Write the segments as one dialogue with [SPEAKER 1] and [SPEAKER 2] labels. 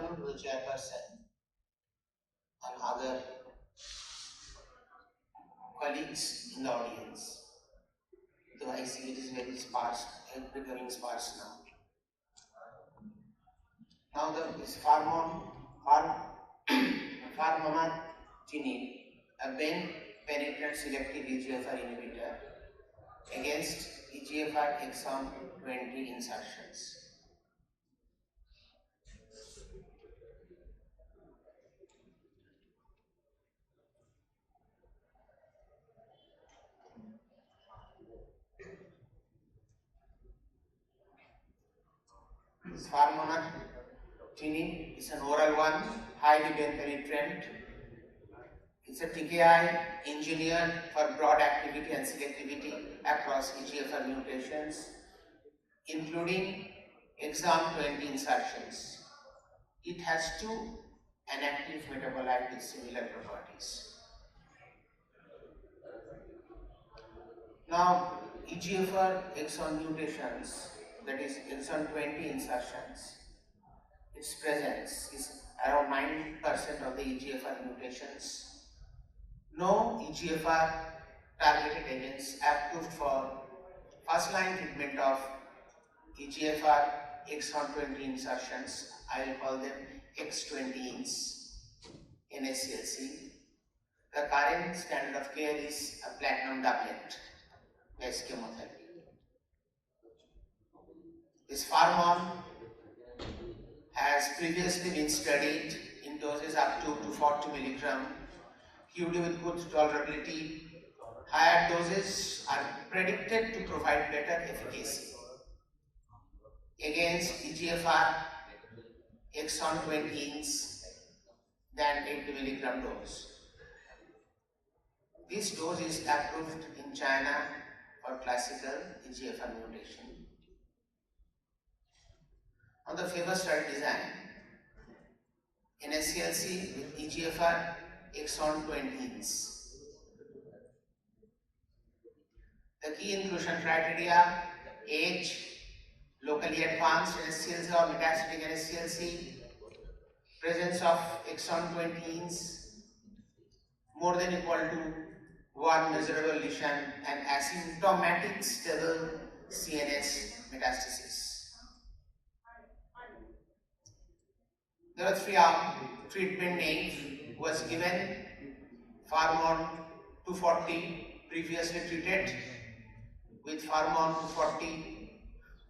[SPEAKER 1] afternoon to the chairperson and other colleagues in the audience. Though I see it is very sparse, becoming sparse now. Now this Furmonertinib, a penetrant selective EGFR inhibitor against EGFR Exon 20 insertions. This Furmonertinib is an oral one, highly penetrant. It's a TKI engineered for broad activity and selectivity across EGFR mutations, including exon 20 insertions. It has two inactive metabolites with similar properties. Now, EGFR exon mutations, that is exon 20 insertions, its presence is around 9% of the EGFR mutations. No EGFR targeted agents approved for first-line treatment of EGFR exon 20 insertions. I will call them X20ins, NSCLC. The current standard of care is a platinum doublet based chemotherapy. This Furmon has previously been studied in doses up to 240 mg, QD with good tolerability. Higher doses are predicted to provide better efficacy against EGFR exon 20ins than 80 mg dose. This dose is approved in China for classical EGFR mutation. On the FAVOUR study design, NSCLC with EGFR exon 20ins. The key inclusion criteria: age, locally advanced NSCLC or metastatic NSCLC, presence of exon 20ins more than or equal to one measurable lesion, and asymptomatic stable CNS metastasis. There are three treatment names was given: Furmon 240 previously treated with Furmon 240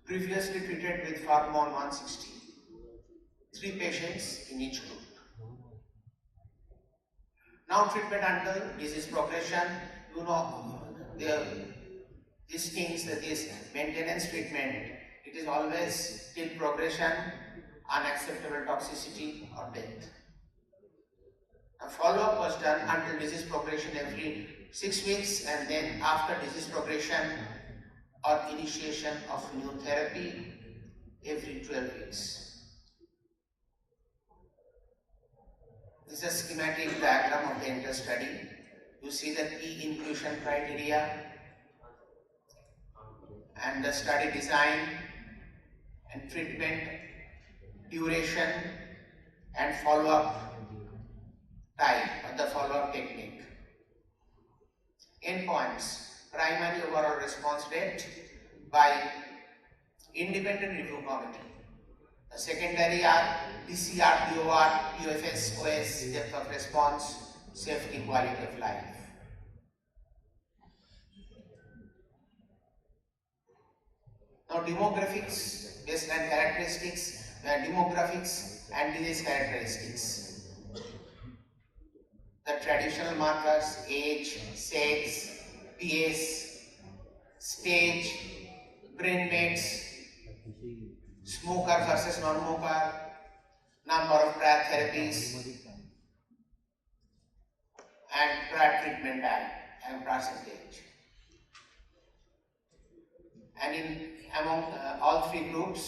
[SPEAKER 1] previously treated with Furmon 160. 3 patients in each group. Now treatment until disease progression. You know these things, that is maintenance treatment. It is always till progression, unacceptable toxicity or death. A follow-up was done until disease progression every 6 weeks, and then after disease progression or initiation of new therapy every 12 weeks. This is a schematic diagram of the entire study. You see the key inclusion criteria and the study design and treatment duration and follow-up type of the follow-up technique. Endpoints: primary overall response rate by independent review committee. The secondary are PCR, DOR, PFS, OS, depth of response, safety, quality of life. Now demographics, baseline characteristics, demographics and disease characteristics. The traditional markers: age, sex, PS, stage, brain mets, smoker versus non-smoker, number of prior therapies, and prior treatment time and percentage. And among all 3 groups,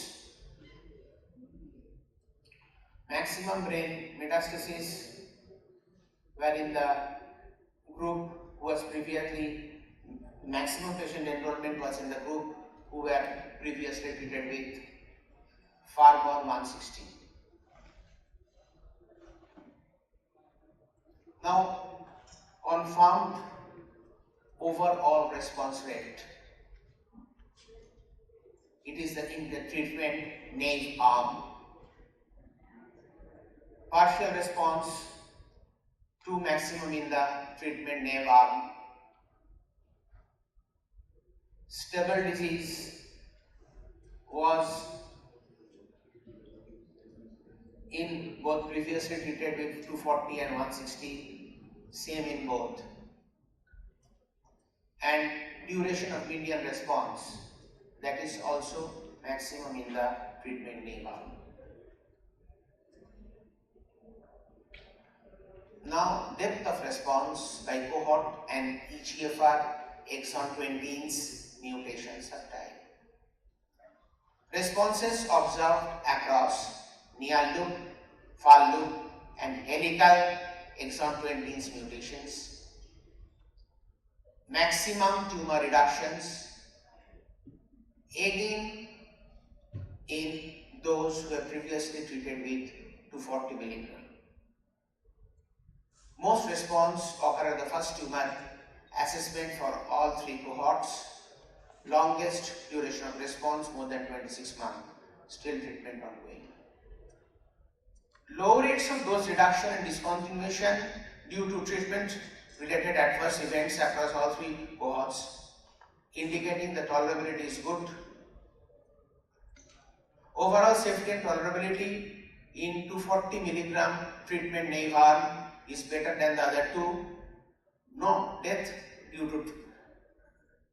[SPEAKER 1] maximum brain metastasis were in the group who was previously, maximum patient enrollment was in the group who were previously treated with Furmon 160. Now, confirmed overall response rate. It is in the treatment naive arm. Partial response to maximum in the treatment naive arm. Stable disease was in both previously treated with 240 and 160, same in both. And duration of median response, that is also maximum in the treatment naive arm. Now, depth of response by cohort and EGFR Exon 20's mutation subtype. Responses observed across near loop, far loop and helical exon 20's mutations. Maximum tumor reductions again in those who were previously treated with 240 mg. Most response occur at the first tumor assessment for all three cohorts. Longest duration of response more than 26 months. Still treatment ongoing. Low rates of dose reduction and discontinuation due to treatment related adverse events across all three cohorts, indicating the tolerability is good. Overall safety and tolerability in 240 mg treatment naive arm is better than the other two. No death due to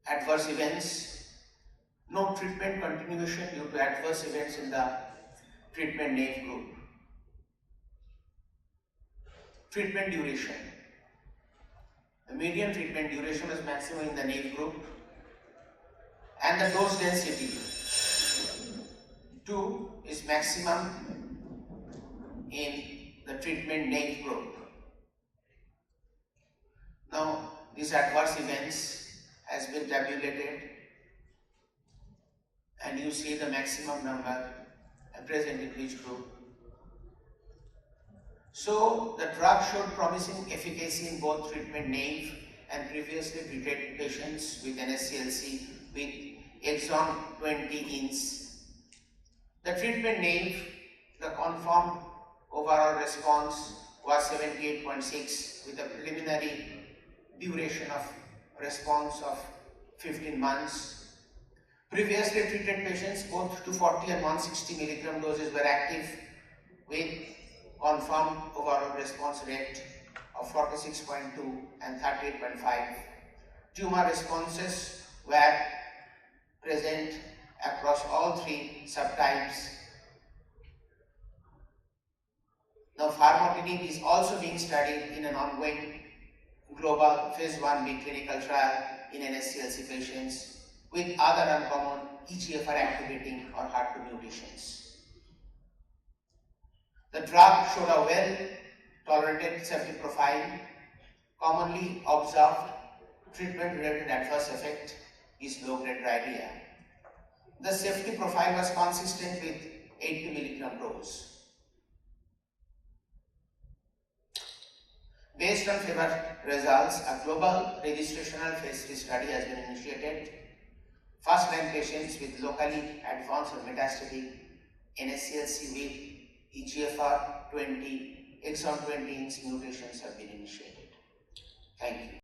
[SPEAKER 1] adverse events. No treatment continuation due to adverse events in the treatment naive group. Treatment duration. The median treatment duration is maximum in the naive group, and the dose density 2 is maximum in the treatment naive group. Now, these adverse events has been tabulated, and you see the maximum number present in each group. So, the drug showed promising efficacy in both treatment naive and previously treated patients with NSCLC with exon 20 genes. The treatment naive, the confirmed overall response was 78.6 with a preliminary duration of response of 15 months. Previously treated patients, both 240 and 160 mg doses were active with confirmed overall response rate of 46.2 and 38.5. Tumor responses were present across all three subtypes. Now, Furmonertinib is also being studied in an ongoing global phase 1b clinical trial in NSCLC patients with other uncommon EGFR activating or HER2 mutations. The drug showed a well-tolerated safety profile. Commonly observed treatment-related adverse effect is low-grade diarrhea. The safety profile was consistent with 80 mg dose. Based on FAVOUR results, a global registrational phase 3 study has been initiated. First-line patients with locally advanced or metastatic NSCLC with EGFR 20 exon 20 mutations have been initiated. Thank you.